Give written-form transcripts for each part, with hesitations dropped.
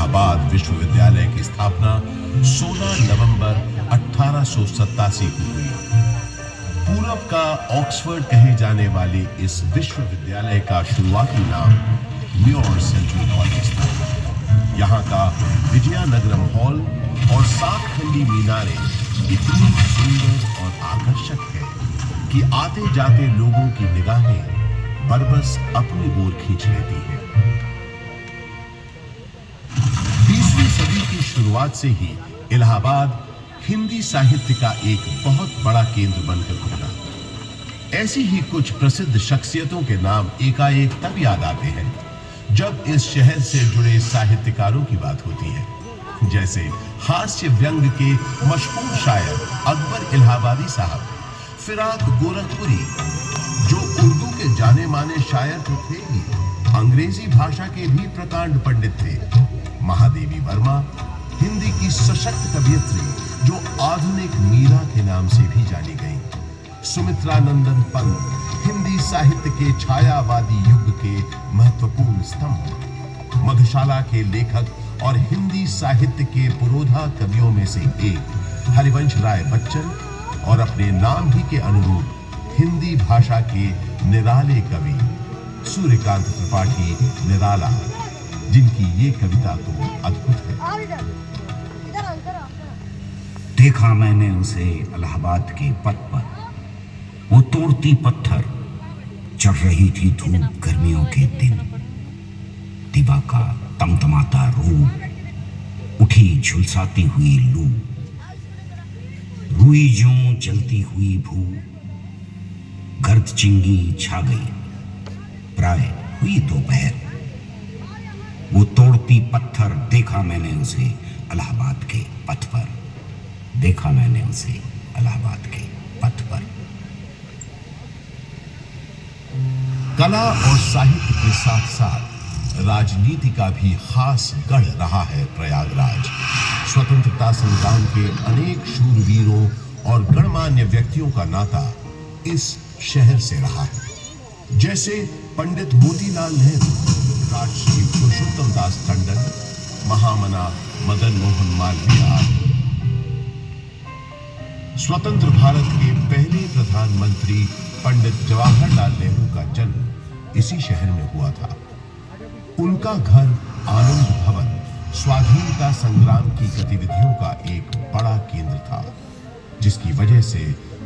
इलाहाबाद विश्वविद्यालय की स्थापना 16 नवंबर 1887 को हुई। पूरब का ऑक्सफोर्ड कहे जाने वाले इस विश्वविद्यालय का शुरुआती नाम म्योर सेंट्रल कॉलेज था। यहाँ का विजयानगरम हॉल और 7 खंडी मीनारें इतनी सुंदर और आकर्षक है कि आते जाते लोगों की निगाहें बरबस अपनी ओर खींच लेती है। 20वीं सदी की शुरुआत से ही इलाहाबाद हिंदी साहित्य का एक बहुत बड़ा केंद्र बनकर उभरा। ऐसी ही कुछ प्रसिद्ध शख्सियतों के नाम एकाएक तब याद आते हैं जब इस शहर से जुड़े साहित्यकारों की बात होती है। जैसे हास्य व्यंग के मशहूर शायर अकबर इलाहाबादी साहब, फिराक गोरखपुरी जो उर्दू के जाने माने शायर तो थे ही, अंग्रेजी भाषा के भी प्रकांड पंडित थे, महादेवी वर्मा हिंदी की सशक्त कवियत्री जो आधुनिक मीरा के नाम से भी जानी गई, सुमित्रानंदन पंत हिंदी साहित्य के छायावादी युग के महत्वपूर्ण स्तंभ, मधुशाला के लेखक और हिंदी साहित्य के पुरोधा कवियों में से एक हरिवंश राय बच्चन और अपने नाम ही के अनुरूप हिंदी भाषा के निराले कवि सूर्यकांत त्रिपाठी निराला, जिनकी ये कविता तो अद्भुत है। देखा मैंने उसे इलाहाबाद के पथ पर, वो तोड़ती पत्थर, चढ़ रही थी धूप गर्मियों के दिन, दिवा का तमतमाता रूप, उठी झुलसाती हुई लू, रुई ज्यों जलती हुई भू, गर्द चिंगी छा गई, प्राय हुई दोपहर, वो तोड़ती पत्थर देखा मैंने उसे इलाहाबाद के पथ पर, देखा मैंने उसे इलाहाबाद के पथ पर। कला और साहित्य के साथ साथ राजनीति का भी खास गढ़ रहा है प्रयागराज। स्वतंत्रता संग्राम के अनेक शूरवीरों और गणमान्य व्यक्तियों का नाता इस शहर से रहा है। जैसे पंडित मोतीलाल नेहरू, राजश्री पुरुषोत्तम दास टंडन, महामना मदन मोहन मालवीय। स्वतंत्र भारत के पहले प्रधानमंत्री पंडित जवाहरलाल नेहरू का जन्म इसी शहर में हुआ था। उनका घर आनंद भवन स्वाधीनता संग्राम की गतिविधियों का एक बड़ा केंद्र था, जिसकी वजह से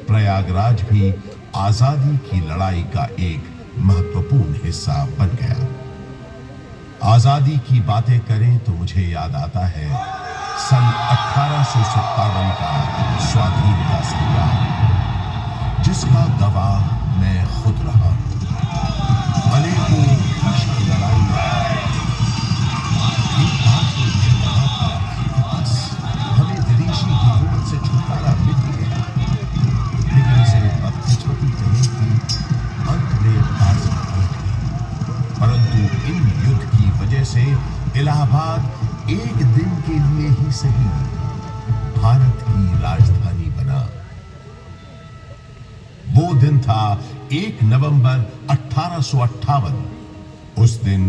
प्रयागराज भी आजादी की लड़ाई का एक महत्वपूर्ण हिस्सा बन गया। आजादी की बातें करें तो मुझे याद आता है सन 1857 का स्वाधीनता संग्राम, जिसका गवाह मैं खुद रहा। भले को भीषण लड़ाई में एक बात तो मुझे लगा था कि बस हमें विदेशी हुकूमत से छुटकारा मिल ही गया, लेकिन इसे बदकिस्मती कहें कि अंत में बाजी पलट गई। परंतु इन युद्ध की वजह से इलाहाबाद एक दिन के लिए ही सही भारत की राजधानी बना। वो दिन था 1 नवंबर 1858। उस दिन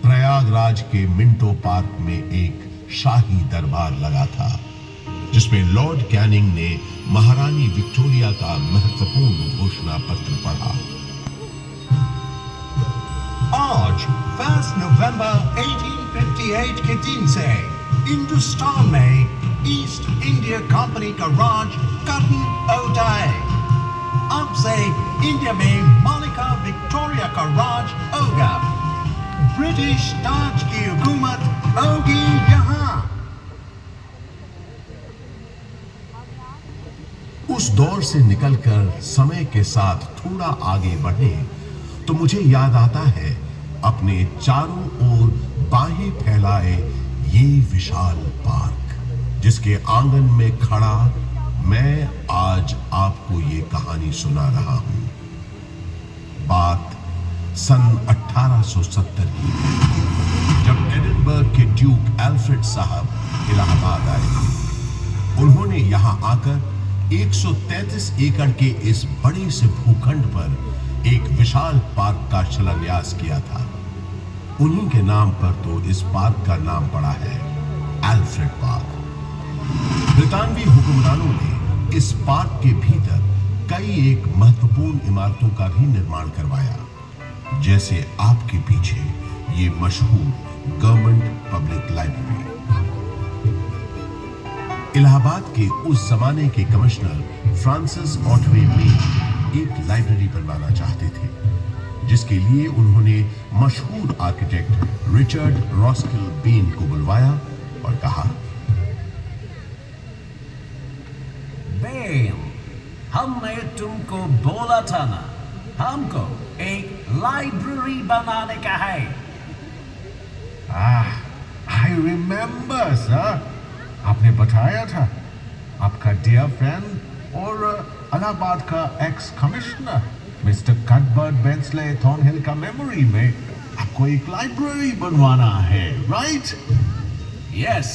प्रयागराज के मिंटो पार्क में एक शाही दरबार लगा था, जिसमें लॉर्ड कैनिंग ने महारानी विक्टोरिया का महत्वपूर्ण घोषणा पत्र पढ़ा। आज 1 नवंबर 1858 के दिन से हिंदुस्तान में ईस्ट इंडिया कंपनी का राज खत्म होता है। अब से इंडिया में मलिका विक्टोरिया का राज होगा। ब्रिटिश ताज की हुकूमत होगी यहाँ। उस दौर से निकलकर समय के साथ थोड़ा आगे बढ़े तो मुझे याद आता है अपने चारों ओर बाहें फैलाए ये विशाल पार्क, जिसके आंगन में खड़ा मैं आज आपको ये कहानी सुना रहा हूं। बात सन 1870 की है, जब एडिनबर्ग के ड्यूक एल्फ्रेड साहब इलाहाबाद आए। उन्होंने यहां आकर 133 एकड़ के इस बड़े से भूखंड पर एक विशाल पार्क का शिलान्यास किया था। उन्हीं के नाम पर तो इस पार्क का नाम पड़ा है एल्फ्रेड पार्क। ब्रितानवी हुक्मरानों ने इस पार्क के भीतर कई एक महत्वपूर्ण इमारतों का भी निर्माण करवाया, जैसे आपके पीछे ये मशहूर गवर्नमेंट पब्लिक लाइब्रेरी। इलाहाबाद के उस जमाने के कमिश्नर फ्रांसिस ऑटवे मेन एक लाइब्रेरी बनवाना चाहते थे, जिसके लिए उन्होंने मशहूर आर्किटेक्ट रिचर्ड रॉस्किल बेन को बुलवाया और कहा, बेन, हमने तुमको बोला था ना, हमको एक लाइब्रेरी बनाने का है। I remember, sir. आपने बताया था आपका डियर फ्रेंड और इलाहाबाद का एक्स कमिश्नर मिस्टर कटबर्ट बेंसले थॉर्नहिल का मेमोरी में आपको एक लाइब्रेरी बनवाना है, राइट? यस,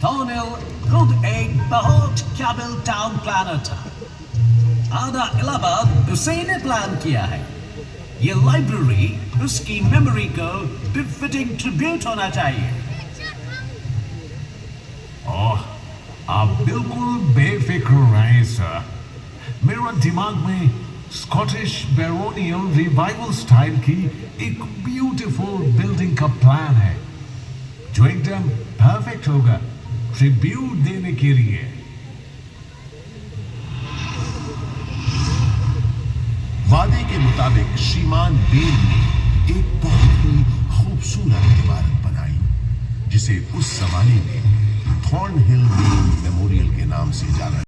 थॉर्नहिल खुद एक बहुत काबिल टाउन प्लानर था। आधा इलाहाबाद उसी ने प्लान किया है। ये लाइब्रेरी उसकी मेमोरी को बिफिटिंग ट्रिब्यूट होना चाहिए। ओह, आप बिल्कुल बेफिक्र रहें सर। मेरा दिमाग में स्कॉटिश बैरोनियल रिवाइवल स्टाइल की एक ब्यूटीफुल बिल्डिंग का प्लान है, जो एकदम परफेक्ट होगा ट्रिब्यूट देने के लिए। वादे के मुताबिक श्रीमान बेन ने एक बहुत ही खूबसूरत इमारत बनाई, जिसे उस जमाने में थॉर्नहिल मेमोरियल के नाम से जाना